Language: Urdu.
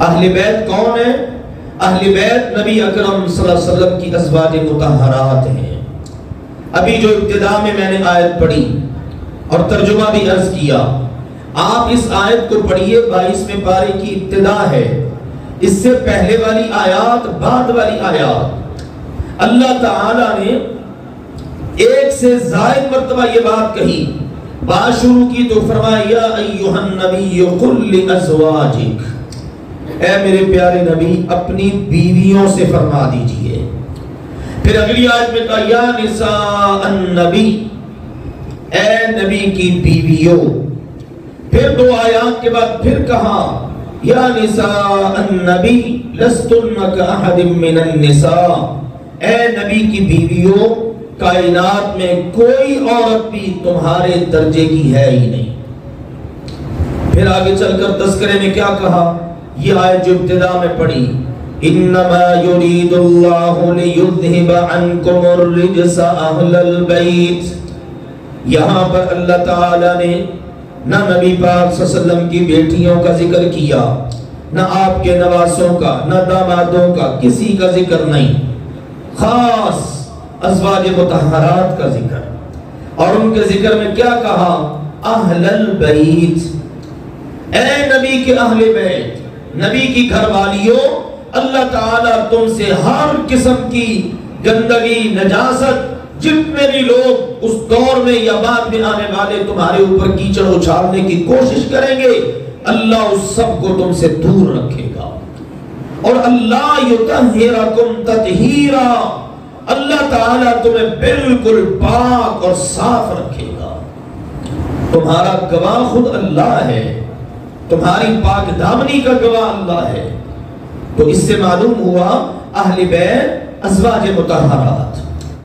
اہل بیت کون ہیں؟ اہل بیت نبی اکرم صلی اللہ علیہ وسلم کی ازواج مطہرات ہیں۔ ابھی جو ابتدا میں نے آیت پڑھی اور ترجمہ بھی عرض کیا، آپ اس آیت کو پڑھیے، 22ویں پارے کی ابتدا ہے، اس سے پہلے والی آیات، بعد والی آیات، اللہ تعالی نے ایک سے زائد مرتبہ یہ بات کہی۔ بات شروع کی تو فرمایا یا ایھا النبی قل لازواجک، اے میرے پیارے نبی اپنی بیویوں سے فرما دیجئے۔ پھر اگلی آیت میں کہا یا نساء النبی، اے نبی کی بیویوں۔ پھر 2 آیات کے بعد پھر کہا یا نساء النبی لستن کاحد من النساء، اے نبی کی بیویوں کائنات میں کوئی عورت بھی تمہارے درجے کی ہے ہی نہیں۔ پھر آگے چل کر تذکرے میں کیا کہا؟ یہ آیت جو ابتدا میں پڑھی انما یرید اللہ لیذہب عنکم الرجس اہل البیت، یہاں پر اللہ تعالی نے نہ نبی پاک صلی اللہ علیہ وسلم کی بیٹیوں کا ذکر کیا، نہ آپ کے نواسوں کا، نہ دامادوں کا، کسی کا ذکر نہیں، خاص ازواج مطہرات کا ذکر۔ اور ان کے ذکر میں کیا کہا؟ اہل البیت، اے نبی کے اہل بیت، نبی کی گھر والیوں، اللہ تعالیٰ تم سے ہر قسم کی گندگی، نجاست، جتنے بھی لوگ اس دور میں یا بعد میں آنے والے تمہارے اوپر کیچڑ اچھالنے کی کوشش کریں گے، اللہ اس سب کو تم سے دور رکھے گا۔ اور اللہ یطہرکم تطہیرا، اللہ تعالیٰ تمہیں بالکل پاک اور صاف رکھے گا۔ تمہارا گواہ خود اللہ ہے، تمہاری پاک دامنی کا گواہ اللہ ہے۔ تو اس سے معلوم ہوا اہل بیت ازواج مطہرات۔